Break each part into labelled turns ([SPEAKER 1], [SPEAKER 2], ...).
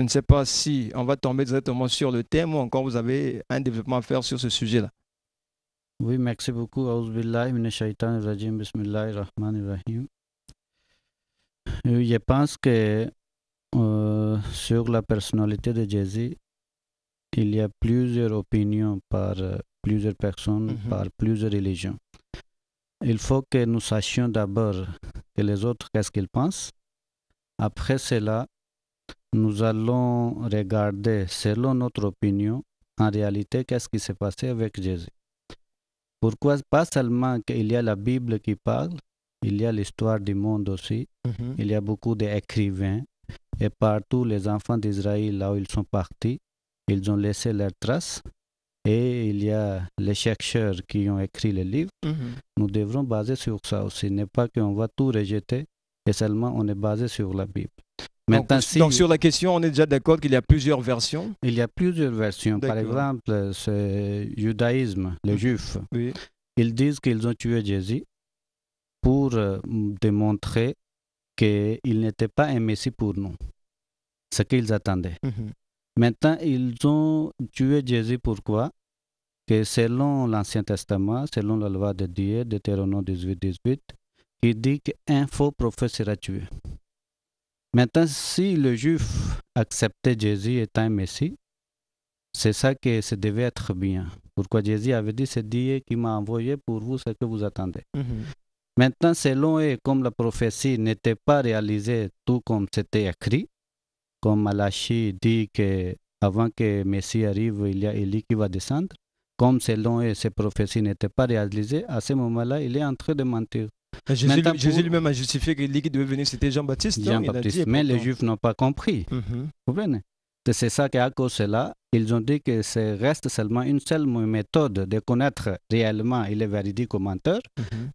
[SPEAKER 1] Je ne sais pas si on va tomber directement sur le thème ou encore vous avez un développement à faire sur ce sujet-là.
[SPEAKER 2] Oui, merci beaucoup. Aouz billahi minash shaitanir rajim, bismillahir rahmanir rahim. Je pense que sur la personnalité de Jésus, il y a plusieurs opinions par plusieurs personnes, par plusieurs religions. Il faut que nous sachions d'abord que les autres, qu'est-ce qu'ils pensent. Après cela, nous allons regarder, selon notre opinion, en réalité, qu'est-ce qui s'est passé avec Jésus. Pourquoi pas seulement qu'il y a la Bible qui parle, il y a l'histoire du monde aussi, il y a beaucoup d'écrivains, et partout les enfants d'Israël, là où ils sont partis, ils ont laissé leurs traces, et il y a les chercheurs qui ont écrit les livres. Nous devrons baser sur ça aussi, n'est pas qu'on va tout rejeter, et seulement on est basé sur la Bible.
[SPEAKER 1] Maintenant, donc sur la question, on est déjà d'accord qu'il y a plusieurs versions.
[SPEAKER 2] Il y a plusieurs versions. Par exemple, c'est le judaïsme, les juifs.
[SPEAKER 1] Oui.
[SPEAKER 2] Ils disent qu'ils ont tué Jésus pour démontrer qu'il n'était pas un Messie pour nous, ce qu'ils attendaient. Maintenant, ils ont tué Jésus pourquoi? Que selon l'Ancien Testament, selon la loi de Dieu, Deutéronome 18, il dit qu'un faux prophète sera tué. Maintenant, si le juif acceptait Jésus étant un Messie, c'est ça que ça devait être bien. Pourquoi Jésus avait dit, c'est Dieu qui m'a envoyé pour vous ce que vous attendez. Maintenant, selon eux, comme la prophétie n'était pas réalisée tout comme c'était écrit, comme Malachi dit qu'avant que Messie arrive, il y a Élie qui va descendre, comme selon eux, ces prophéties n'étaient pas réalisées, à ce moment-là, il est en train de mentir.
[SPEAKER 1] Jésus lui-même a justifié que l'Élie qui devait venir, c'était Jean-Baptiste.
[SPEAKER 2] Mais les Juifs n'ont pas compris. Vous comprenez? C'est ça qu'à cause de cela, ils ont dit que ce reste seulement une seule méthode de connaître réellement il est véridique ou menteur.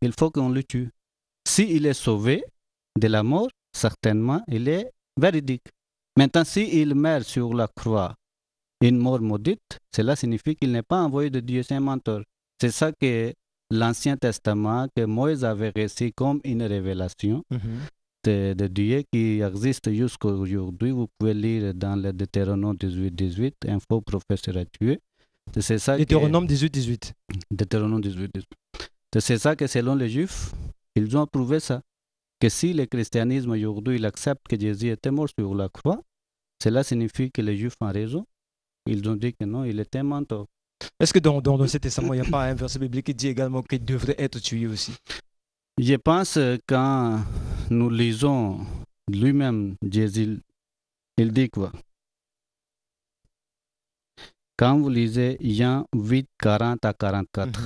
[SPEAKER 2] Il faut qu'on le tue. S'il est sauvé de la mort, certainement, il est véridique. Maintenant, s'il meurt sur la croix, une mort maudite, cela signifie qu'il n'est pas envoyé de Dieu, c'est un menteur. C'est ça que l'Ancien Testament, que Moïse avait reçu comme une révélation de Dieu qui existe jusqu'à aujourd'hui. Vous pouvez lire dans le Deutéronome 18, un faux prophète sera tué. C'est ça
[SPEAKER 1] Deutéronome 18.
[SPEAKER 2] Deutéronome 18. C'est ça que selon les Juifs, ils ont approuvé ça. Que si le christianisme aujourd'hui il accepte que Jésus était mort sur la croix, cela signifie que les Juifs ont raison. Ils ont dit que non, il était un menteur.
[SPEAKER 1] Est-ce que dans l'Ancien Testament, il n'y a pas un verset biblique qui dit également qu'il devrait être tué aussi?
[SPEAKER 2] Je pense quand nous lisons lui-même, Jésus, il dit quoi? Quand vous lisez Jean 8, 40 à 44,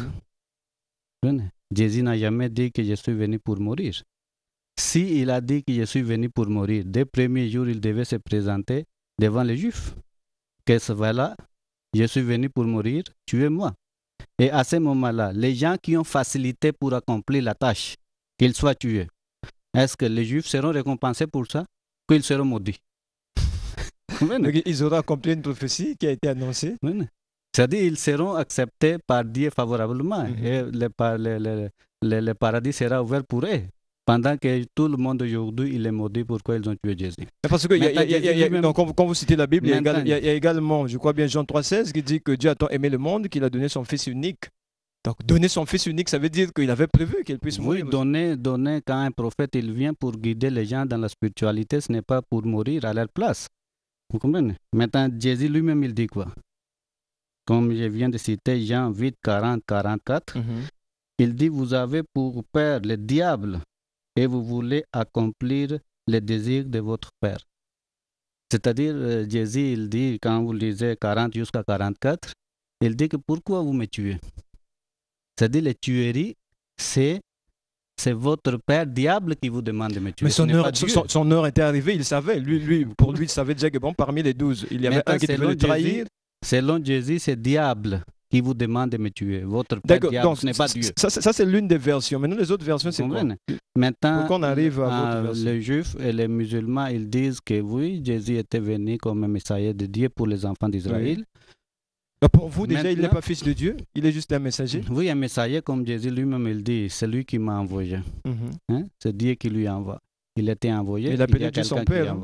[SPEAKER 2] Jésus n'a jamais dit que je suis venu pour mourir. S'il a dit que je suis venu pour mourir, dès le premier jour, il devait se présenter devant les Juifs. Que voilà, je suis venu pour mourir, tuez-moi. Et à ce moment-là, les gens qui ont facilité pour accomplir la tâche, qu'ils soient tués, est-ce que les Juifs seront récompensés pour ça? Qu'ils seront maudits?
[SPEAKER 1] Ils auront accompli une prophétie qui a été annoncée.
[SPEAKER 2] C'est-à-dire qu'ils seront acceptés par Dieu favorablement et le paradis sera ouvert pour eux. Pendant que tout le monde aujourd'hui, il est maudit pourquoi ils ont tué Jésus.
[SPEAKER 1] Parce que quand vous citez la Bible, il y a également, je crois bien, Jean 3,16 qui dit que Dieu a tant aimé le monde qu'il a donné son Fils unique. Donc donner son Fils unique, ça veut dire qu'il avait prévu qu'il puisse mourir.
[SPEAKER 2] Oui, donner quand un prophète il vient pour guider les gens dans la spiritualité, ce n'est pas pour mourir à leur place. Vous comprenez? Maintenant, Jésus lui-même, il dit quoi? Comme je viens de citer Jean 8, 40, 44, il dit, vous avez pour père le diable et vous voulez accomplir les désirs de votre père. C'est-à-dire, Jésus, il dit, quand vous lisez 40 jusqu'à 44, il dit que pourquoi vous me tuez? C'est-à-dire, les tueries, c'est votre père diable qui vous demande de me tuer.
[SPEAKER 1] Mais son heure était arrivée, il savait. Pour lui, il savait déjà que bon, parmi les 12, il y avait un qui devait le trahir.
[SPEAKER 2] Selon Jésus, c'est diable qui vous demande de me tuer. Votre père diable,
[SPEAKER 1] donc,
[SPEAKER 2] ce n'est pas Dieu.
[SPEAKER 1] Ça, c'est l'une des versions. Maintenant, les autres versions, c'est quoi?
[SPEAKER 2] Maintenant,
[SPEAKER 1] pourquoi on arrive à votre
[SPEAKER 2] les Juifs et les musulmans, ils disent que oui, Jésus était venu comme un messager de Dieu pour les enfants d'Israël.
[SPEAKER 1] Oui. Pour vous, déjà, il n'est pas fils de Dieu, il est juste un messager.
[SPEAKER 2] Oui, un messager, comme Jésus lui-même, il dit, c'est lui qui m'a envoyé. C'est Dieu qui lui envoie. Il était envoyé,
[SPEAKER 1] il appelait Dieu son père.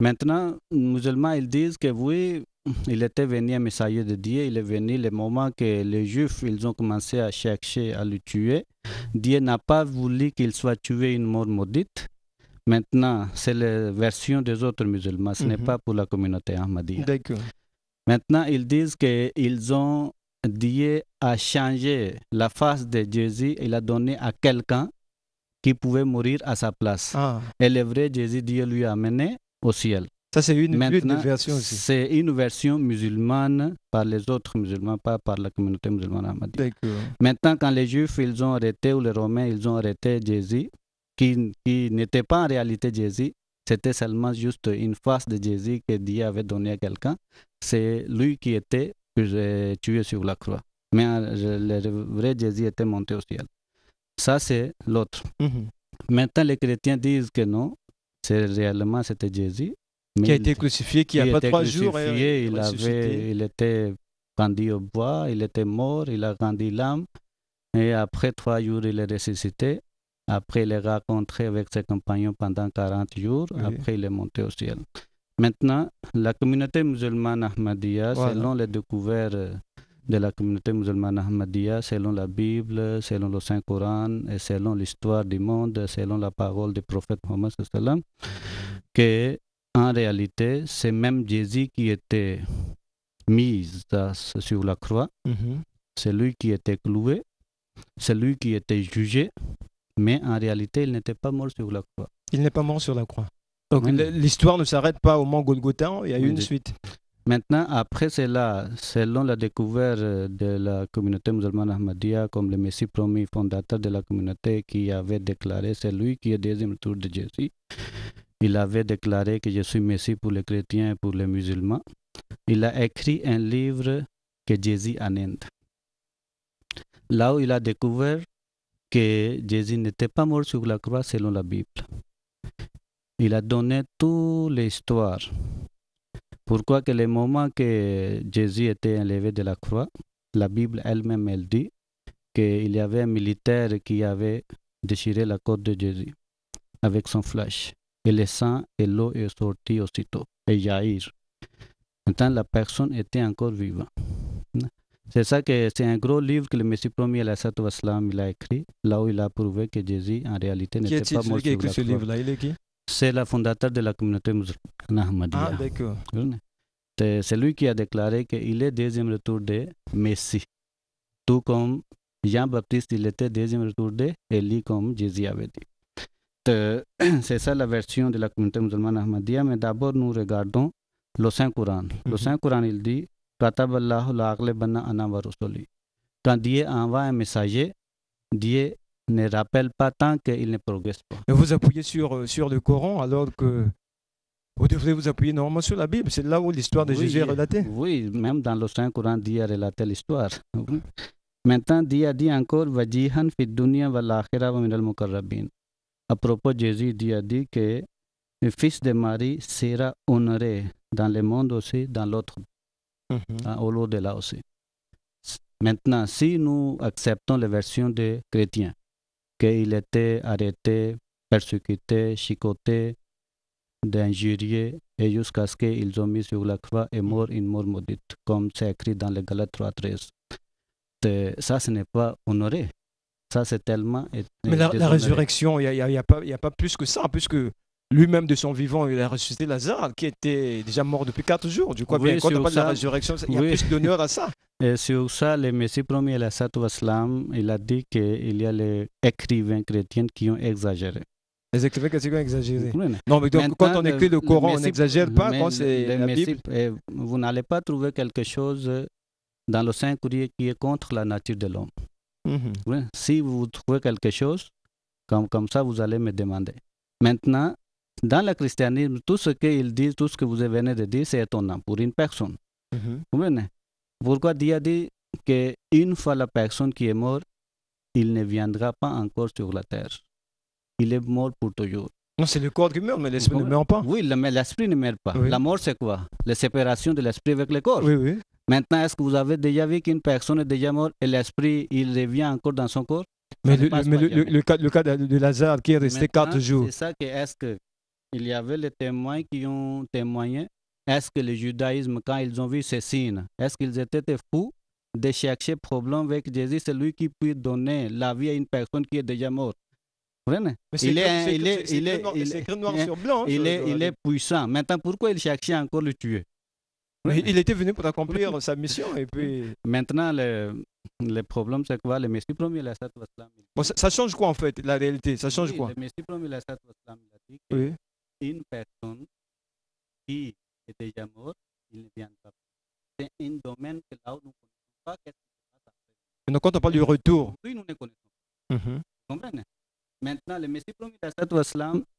[SPEAKER 2] Maintenant, les musulmans, ils disent que oui, il était venu un messager de Dieu, il est venu le moment que les Juifs, ils ont commencé à chercher à le tuer. Dieu n'a pas voulu qu'il soit tué une mort maudite. Maintenant, c'est la version des autres musulmans, ce n'est pas pour la communauté ahmadiyya.
[SPEAKER 1] D'accord.
[SPEAKER 2] Maintenant, ils disent que Dieu a changé la face de Jésus, il a donné à quelqu'un qui pouvait mourir à sa place. Et le vrai Jésus, Dieu lui a amené au ciel.
[SPEAKER 1] Ça, c'est une version aussi.
[SPEAKER 2] C'est une version musulmane par les autres musulmans, pas par la communauté musulmane ahmadiyya. Maintenant, quand les Juifs ils ont arrêté, ou les Romains ils ont arrêté Jésus, qui n'était pas en réalité Jésus, c'était seulement juste une face de Jésus que Dieu avait donné à quelqu'un. C'est lui qui était tué sur la croix. Mais le vrai Jésus était monté au ciel. Ça, c'est l'autre. Maintenant, les chrétiens disent que non, réellement c'était Jésus.
[SPEAKER 1] Qui a été crucifié, qui n'a pas 3 jours.
[SPEAKER 2] Il était pendu au bois, il était mort, il a rendu l'âme. Et après 3 jours, il est ressuscité. Après, il est rencontré avec ses compagnons pendant 40 jours. Après, il est monté au ciel. Maintenant, la communauté musulmane ahmadiyya, selon les découvertes de la communauté musulmane ahmadiyya, selon la Bible, selon le Saint-Coran et selon l'histoire du monde, selon la parole du prophète Mohammed sallam, que en réalité, c'est même Jésus qui était mis sur la croix. C'est lui qui était cloué, c'est lui qui était jugé, mais en réalité, il n'était pas mort sur la croix.
[SPEAKER 1] Il n'est pas mort sur la croix. Donc l'histoire ne s'arrête pas au mont Golgotha, il y a eu une suite.
[SPEAKER 2] Maintenant, après cela, selon la découverte de la communauté musulmane ahmadiyya, comme le Messie promis, fondateur de la communauté, qui avait déclaré, c'est lui qui est deuxième tour de Jésus. Il avait déclaré que je suis Messie pour les chrétiens et pour les musulmans. Il a écrit un livre que Jésus en Inde. Là où il a découvert que Jésus n'était pas mort sur la croix selon la Bible. Il a donné toute l'histoire. Pourquoi que le moment que Jésus était enlevé de la croix, la Bible elle-même, elle dit qu'il y avait un militaire qui avait déchiré la côte de Jésus avec son flèche. Et le sang et l'eau est sorti aussitôt, et jaillir. Maintenant, la personne était encore vivante. C'est ça que c'est un gros livre que le Messie promis il a écrit, là où il a prouvé que Jésus, en réalité, n'était pas mort sur la croix.
[SPEAKER 1] Ce livre-là, il est qui?
[SPEAKER 2] C'est le fondateur de la communauté musulmane ahmadiyya.
[SPEAKER 1] D'accord.
[SPEAKER 2] C'est lui qui a déclaré qu'il est deuxième retour de Messie. Tout comme Jean-Baptiste, il était deuxième retour d'Élie, comme Jésus avait dit. C'est ça la version de la communauté musulmane ahmadiyya. Mais d'abord, nous regardons le Saint-Coran. Le Saint-Coran, il dit Kataballahu la'aglebanna ana wa rusuli. Quand Dieu envoie un messager, Dieu ne rappelle pas tant qu'il ne progresse pas.
[SPEAKER 1] Mais vous appuyez sur le Coran alors que vous devrez vous appuyer normalement sur la Bible. C'est là où l'histoire de Jésus est relatée.
[SPEAKER 2] Oui, même dans le Saint-Coran, Dieu a relaté l'histoire. Maintenant, Dieu a dit encore Wajihan fi dunya wal akhirah wa minal muqarrabin. À propos de Jésus, Dieu a dit que le fils de Marie sera honoré dans le monde aussi, dans l'autre, au-delà aussi. Maintenant, si nous acceptons les versions des chrétiens, qu'il était arrêté, persécuté, chicoté, d'injurier, et jusqu'à ce qu'ils ont mis sur la croix et mort une mort maudite, comme c'est écrit dans le Galates 3:13. Ça, ce n'est pas honoré. Ça, c'est tellement...
[SPEAKER 1] Mais la résurrection, il n'y a pas plus que ça, puisque lui-même de son vivant, il a ressuscité Lazare, qui était déjà mort depuis 4 jours. Du coup, quand on parle de la résurrection, il y a plus d'honneur à ça.
[SPEAKER 2] Et sur ça, le Messie promis, il a dit qu'il y a les écrivains chrétiens qui ont exagéré.
[SPEAKER 1] Les écrivains chrétiens ont exagéré. Non, mais donc, quand on écrit le Coran, on n'exagère pas. Quand c'est la Bible.
[SPEAKER 2] Vous n'allez pas trouver quelque chose dans le Saint-Courrier qui est contre la nature de l'homme. Si vous trouvez quelque chose, comme ça, vous allez me demander. Maintenant, dans le christianisme, tout ce qu'ils disent, tout ce que vous venez de dire, c'est étonnant pour une personne. Vous comprenez? Pourquoi Dieu a dit qu'une fois la personne qui est morte, il ne viendra pas encore sur la terre. Il est mort pour toujours.
[SPEAKER 1] Non, c'est le corps qui meurt, mais l'esprit ne meurt pas.
[SPEAKER 2] Oui, mais l'esprit ne meurt pas. La mort, c'est quoi? La séparation de l'esprit avec le corps.
[SPEAKER 1] Oui.
[SPEAKER 2] Maintenant, est-ce que vous avez déjà vu qu'une personne est déjà morte et l'esprit, il revient encore dans son corps?
[SPEAKER 1] Mais le cas de Lazare qui est resté 4 jours.
[SPEAKER 2] C'est ça que est-ce que il y avait les témoins qui ont témoigné. Est-ce que le judaïsme, quand ils ont vu ces signes, est-ce qu'ils étaient fous de chercher problème avec Jésus, c'est lui qui peut donner la vie à une personne qui est déjà morte. Il
[SPEAKER 1] est écrit noir sur blanc.
[SPEAKER 2] Il est puissant. Maintenant, pourquoi il cherchait encore le tuer?
[SPEAKER 1] Mais il était venu pour accomplir sa mission. Et puis...
[SPEAKER 2] Maintenant, le problème, c'est quoi? Le Messie promis,
[SPEAKER 1] bon, ça change quoi en fait, la réalité? Ça change quoi?
[SPEAKER 2] Le Messie promis, il a dit qu'une personne qui est déjà morte, il ne vient pas. C'est un domaine que là où nous ne connaissons pas qu'est-ce qui se passe après.
[SPEAKER 1] Donc quand on parle du retour,
[SPEAKER 2] oui, nous ne connaissons pas. Vous comprenez? Maintenant, le Messie promis,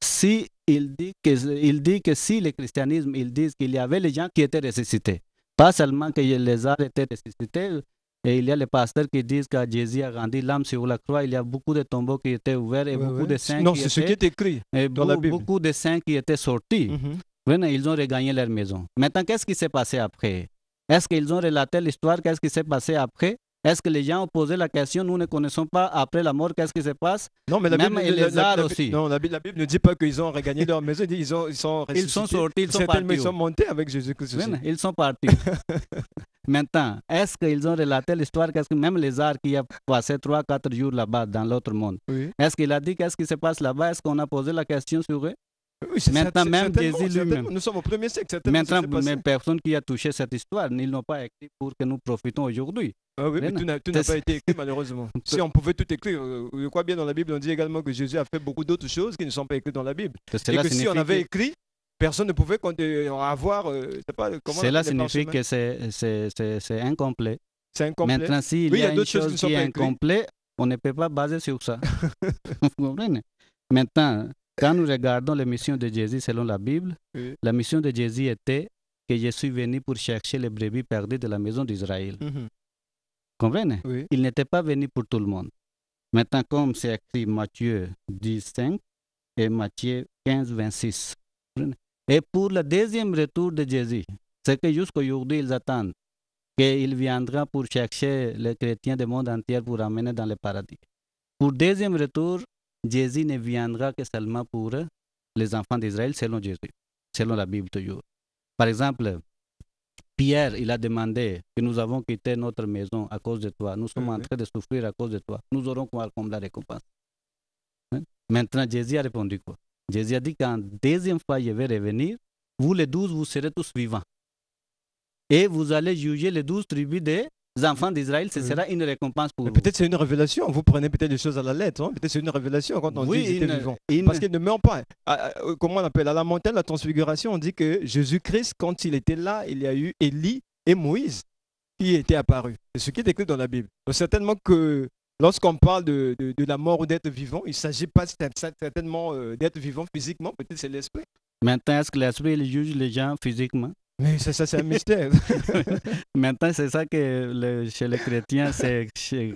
[SPEAKER 2] si il dit que si le christianisme, ils disent qu'il y avait les gens qui étaient ressuscités, pas seulement que les arts étaient ressuscités, et il y a les pasteurs qui disent que Jésus a rendu l'âme sur la croix, il y a beaucoup de tombeaux qui étaient ouverts et beaucoup de saints
[SPEAKER 1] non, c'est ce qui est écrit dans la Bible.
[SPEAKER 2] Beaucoup de saints qui étaient sortis. Ils ont regagné leur maison. Maintenant, qu'est-ce qui s'est passé après? Est-ce qu'ils ont relaté l'histoire? Qu'est-ce qui s'est passé après? Est-ce que les gens ont posé la question? Nous ne connaissons pas après la mort, qu'est-ce qui se passe?
[SPEAKER 1] Non, mais
[SPEAKER 2] même les arts aussi.
[SPEAKER 1] Non, la Bible ne dit pas qu'ils ont regagné leur maison, ils sont ressuscités.
[SPEAKER 2] Ils sont sortis, ils sont partis.
[SPEAKER 1] Ils sont montés avec Jésus-Christ.
[SPEAKER 2] Ils sont partis. Maintenant, est-ce qu'ils ont relaté l'histoire? Qu'est-ce que même les arts qui ont passé 3-4 jours là-bas dans l'autre monde, est-ce qu'il a dit qu'est-ce qui se passe là-bas? Est-ce qu'on a posé la question sur eux?
[SPEAKER 1] Oui, maintenant, même Jésus lui-même. Nous sommes au premier siècle.
[SPEAKER 2] Maintenant, même personne qui a touché cette histoire, ils n'ont pas écrit pour que nous profitons aujourd'hui.
[SPEAKER 1] Ah oui, mais tout n'a pas été écrit malheureusement. Si on pouvait tout écrire, je crois bien dans la Bible, on dit également que Jésus a fait beaucoup d'autres choses qui ne sont pas écrites dans la Bible. Et que si on avait écrit, personne ne pouvait avoir...
[SPEAKER 2] Cela signifie que c'est incomplet.
[SPEAKER 1] C'est incomplet.
[SPEAKER 2] Maintenant, s'il y a une chose qui est incomplète, on ne peut pas baser sur ça. Vous comprenez? Maintenant, quand nous regardons les missions de Jésus selon la Bible, la mission de Jésus était que je suis venu pour chercher les brebis perdues de la maison d'Israël. Comprenez? Il n'était pas venu pour tout le monde. Maintenant, comme c'est écrit Matthieu 10:5 et Matthieu 15:26. Et pour le deuxième retour de Jésus, c'est que jusqu'aujourd'hui, ils attendent qu'il viendra pour chercher les chrétiens du monde entier pour amener dans le paradis. Pour le deuxième retour, Jésus ne viendra que seulement pour les enfants d'Israël selon Jésus, selon la Bible toujours. Par exemple, Pierre, il a demandé que nous avons quitté notre maison à cause de toi. Nous sommes en train de souffrir à cause de toi. Nous aurons quoi comme la récompense? Maintenant, Jésus a répondu quoi? Jésus a dit qu'en deuxième fois, je vais revenir. Vous les 12, vous serez tous vivants. Et vous allez juger les 12 tribus des enfants d'Israël. Ce sera une récompense pour vous.
[SPEAKER 1] Peut-être c'est une révélation. Vous prenez peut-être les choses à la lettre. Hein? Peut-être c'est une révélation quand on dit qu'ils étaient vivants. Parce qu'ils ne meurent pas. Comment on appelle? À la montagne de la transfiguration, on dit que Jésus-Christ, quand il était là, il y a eu Élie et Moïse qui étaient apparus. C'est ce qui est écrit dans la Bible. Donc, certainement que lorsqu'on parle de la mort ou d'être vivant, il ne s'agit pas certainement d'être vivant physiquement. Peut-être c'est l'esprit.
[SPEAKER 2] Maintenant, est-ce que l'esprit il juge les gens physiquement?
[SPEAKER 1] Mais ça c'est un mystère.
[SPEAKER 2] Maintenant, c'est ça que chez les chrétiens, c'est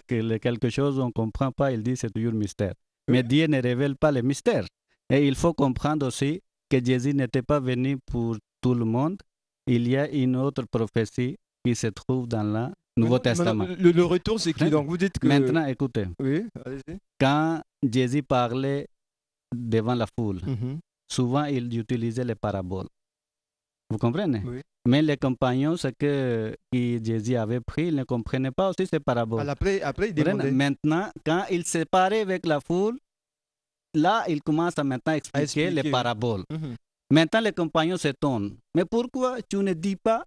[SPEAKER 2] que quelque chose on ne comprend pas, il dit c'est toujours mystère. Mais Dieu ne révèle pas les mystères. Et il faut comprendre aussi que Jésus n'était pas venu pour tout le monde. Il y a une autre prophétie qui se trouve dans le Nouveau Testament.
[SPEAKER 1] Le retour, c'est qui? Donc vous dites que...
[SPEAKER 2] Maintenant, écoutez.
[SPEAKER 1] Oui, allez-y.
[SPEAKER 2] Quand Jésus parlait devant la foule, souvent il utilisait les paraboles. Vous comprenez?
[SPEAKER 1] Oui.
[SPEAKER 2] Mais les compagnons, ce que Jésus avait pris, ils ne comprenaient pas aussi ces paraboles.
[SPEAKER 1] Après il demandait.
[SPEAKER 2] Maintenant, quand il s'est paré avec la foule, là, il commence à maintenant expliquer les paraboles. Maintenant, les compagnons s'étonnent. Mais pourquoi tu ne dis pas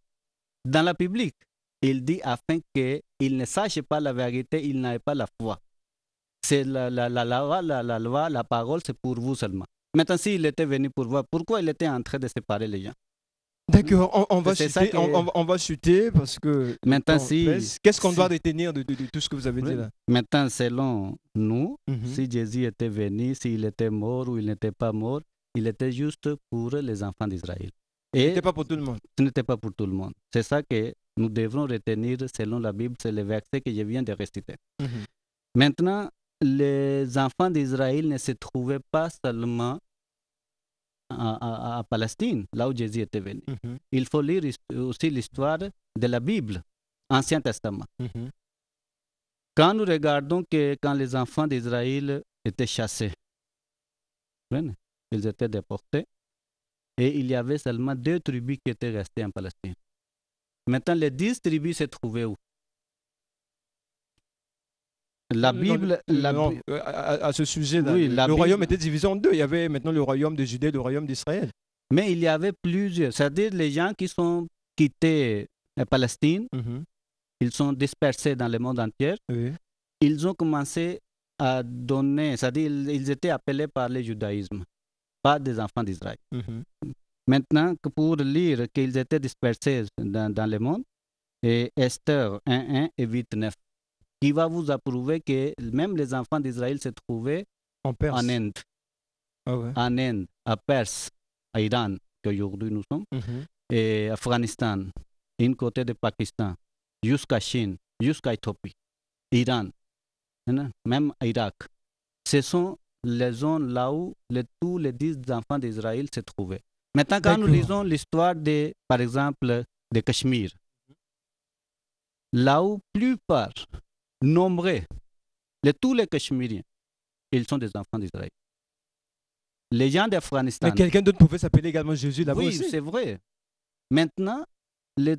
[SPEAKER 2] dans la public? Il dit afin qu'ils ne sachent pas la vérité, ils n'aient pas la foi. C'est la loi, la parole, c'est pour vous seulement. Maintenant, s'il était venu pour voir, pourquoi il était en train de séparer les gens?
[SPEAKER 1] D'accord, on va chuter parce que...
[SPEAKER 2] Maintenant,
[SPEAKER 1] qu'est-ce qu'on doit retenir de tout ce que vous avez dit là?
[SPEAKER 2] Maintenant, selon nous, si Jésus était venu, s'il était mort ou il n'était pas mort, il était juste pour les enfants d'Israël.
[SPEAKER 1] Et ce n'était pas pour tout le monde.
[SPEAKER 2] Ce n'était pas pour tout le monde. C'est ça que nous devrons retenir selon la Bible, c'est le verset que je viens de réciter. Maintenant, les enfants d'Israël ne se trouvaient pas seulement à Palestine, là où Jésus était venu. Il faut lire aussi l'histoire de la Bible, Ancien Testament. Quand nous regardons que quand les enfants d'Israël étaient chassés, ils étaient déportés, Et il y avait seulement 2 tribus qui étaient restées en Palestine. Maintenant, les 10 tribus se trouvaient où? La Bible...
[SPEAKER 1] à ce sujet-là,
[SPEAKER 2] oui,
[SPEAKER 1] le royaume était divisé en deux. Il y avait maintenant le royaume de Judée, le royaume d'Israël.
[SPEAKER 2] Mais il y avait plusieurs. C'est-à-dire les gens qui sont quittés la Palestine, ils sont dispersés dans le monde entier.
[SPEAKER 1] Oui.
[SPEAKER 2] Ils ont commencé à donner, c'est-à-dire ils étaient appelés par le judaïsme, pas des enfants d'Israël. Maintenant, pour lire qu'ils étaient dispersés dans le monde, et Esther 1.1 et 8.9, qui va vous approuver que même les enfants d'Israël se trouvaient en Inde.
[SPEAKER 1] Ah ouais.
[SPEAKER 2] En Inde, à Perse, à Iran, qu'aujourd'hui nous sommes, et Afghanistan, une côté de Pakistan, jusqu'à Chine, jusqu'à Éthiopie, Iran, même Irak. Ce sont les zones là où tous les 10 enfants d'Israël se trouvaient. Maintenant, quand nous lisons l'histoire, par exemple, de Cachemire, là où plupart, nombreux, tous les Cachemiriens, ils sont des enfants d'Israël. Les gens d'Afghanistan.
[SPEAKER 1] Mais quelqu'un d'autre pouvait s'appeler également Jésus là-bas aussi.
[SPEAKER 2] Oui, c'est vrai. Maintenant,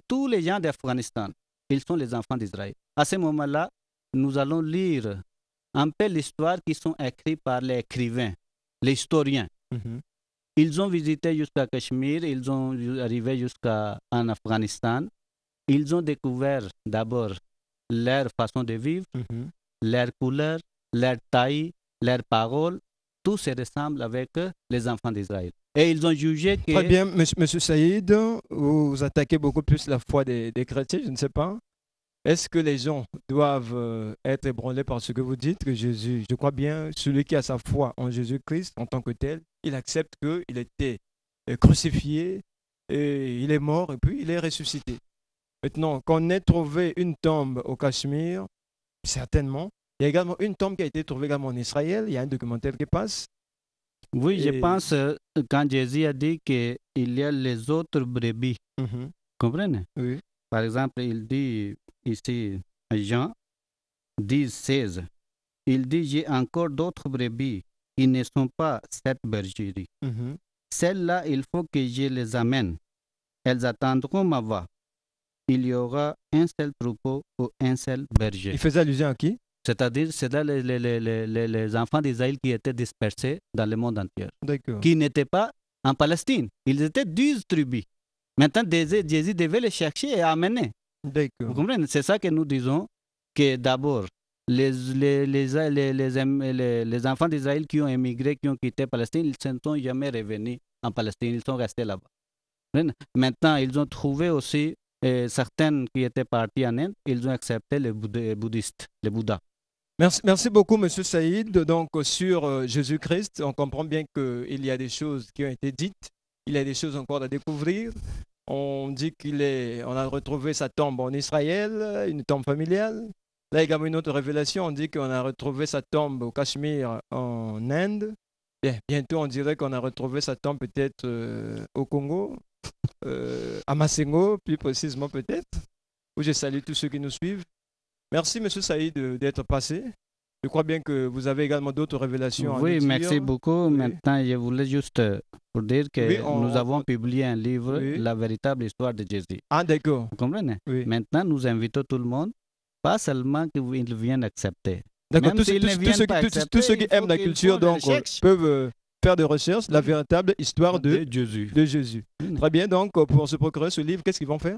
[SPEAKER 2] tous les gens d'Afghanistan, ils sont les enfants d'Israël. À ce moment-là, nous allons lire un peu l'histoire qui sont écrites par les écrivains, les historiens. Ils ont visité jusqu'à Cachemire, ils sont arrivés jusqu'en Afghanistan. Ils ont découvert d'abord leur façon de vivre, leur couleur, leur taille, leurs paroles. Tout se ressemble avec les enfants d'Israël. Et ils ont jugé que...
[SPEAKER 1] Très bien, monsieur Saïd, vous attaquez beaucoup plus la foi des chrétiens, je ne sais pas. Est-ce que les gens doivent être ébranlés par ce que vous dites, que Jésus, je crois bien, celui qui a sa foi en Jésus-Christ en tant que tel, il accepte qu'il était crucifié, et il est mort et puis il est ressuscité. Maintenant, qu'on ait trouvé une tombe au Cachemire, certainement. Il y a également une tombe qui a été trouvée également en Israël. Il y a un documentaire qui passe.
[SPEAKER 2] Oui, je pense quand Jésus a dit qu'il y a les autres brebis. Comprenez?
[SPEAKER 1] Oui.
[SPEAKER 2] Par exemple, il dit ici, Jean 10, 16, il dit, j'ai encore d'autres brebis qui ne sont pas cette bergerie. Celles-là, il faut que je les amène. Elles attendront ma voix. Il y aura un seul troupeau ou un seul berger.
[SPEAKER 1] Il faisait allusion à qui?
[SPEAKER 2] C'est-à-dire, c'est là les enfants d'Israël qui étaient dispersés dans le monde entier.
[SPEAKER 1] D'accord.
[SPEAKER 2] Qui n'étaient pas en Palestine. Ils étaient 12 tribus. Maintenant, Jésus devait les chercher et amener.
[SPEAKER 1] D'accord.
[SPEAKER 2] Vous comprenez? C'est ça que nous disons, que d'abord, les enfants d'Israël qui ont émigré, qui ont quitté Palestine, ils ne sont jamais revenus en Palestine, ils sont restés là-bas. Maintenant, ils ont trouvé aussi certains qui étaient partis en Inde, ils ont accepté les bouddhistes, les Bouddhas.
[SPEAKER 1] Merci beaucoup, Monsieur Saïd. Donc, sur Jésus-Christ, on comprend bien qu'il y a des choses qui ont été dites, il y a des choses encore à découvrir. On dit on a retrouvé sa tombe en Israël, une tombe familiale. Là, également une autre révélation, on dit qu'on a retrouvé sa tombe au Cachemire en Inde. Bien, bientôt, on dirait qu'on a retrouvé sa tombe peut-être au Congo, à Massengo, plus précisément peut-être, où je salue tous ceux qui nous suivent. Merci, M. Saïd, d'être passé. Je crois bien que vous avez également d'autres révélations à nous dire.
[SPEAKER 2] Merci beaucoup. Oui. Maintenant, je voulais juste pour dire que nous avons publié un livre, La véritable histoire de Jésus.
[SPEAKER 1] Ah, d'accord.
[SPEAKER 2] Vous comprenez? Maintenant, nous invitons tout le monde, pas seulement qu'ils viennent accepter.
[SPEAKER 1] D'accord, tous ceux qui aiment la culture donc, peuvent faire des recherches, La véritable histoire de Jésus. Très bien, donc pour se procurer ce livre, qu'est-ce qu'ils vont faire?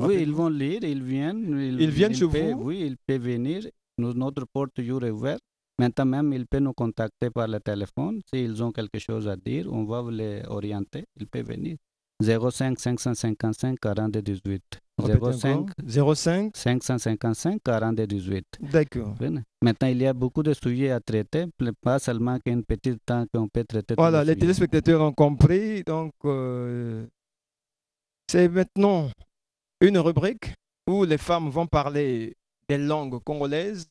[SPEAKER 2] Oui, ils vont lire, ils viennent.
[SPEAKER 1] Ils viennent chez vous?
[SPEAKER 2] Oui, ils peuvent venir. Notre porte toujours est ouverte. Maintenant même, ils peuvent nous contacter par le téléphone. S'ils ont quelque chose à dire, on va vous les orienter. Ils peuvent venir. 05 555 42 18.
[SPEAKER 1] 05
[SPEAKER 2] 555 42 18.
[SPEAKER 1] D'accord.
[SPEAKER 2] Maintenant, il y a beaucoup de sujets à traiter, pas seulement qu'un petit temps qu'on peut traiter.
[SPEAKER 1] Voilà, les téléspectateurs ont compris. Donc, c'est maintenant une rubrique où les femmes vont parler des langues congolaises,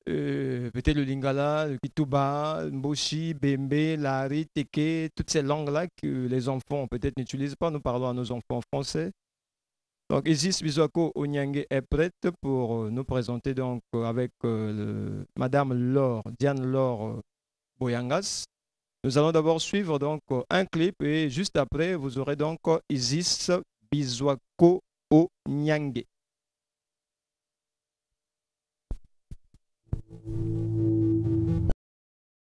[SPEAKER 1] peut-être le lingala, le kituba, le mboshi, bembe, lari, teke, toutes ces langues-là que les enfants peut-être n'utilisent pas. Nous parlons à nos enfants français. Donc Isis Bizwako Onyangue est prête pour nous présenter donc avec Madame Diane Laure Boyangas. Nous allons d'abord suivre donc un clip et juste après, vous aurez donc Isis Bizwako Onyange.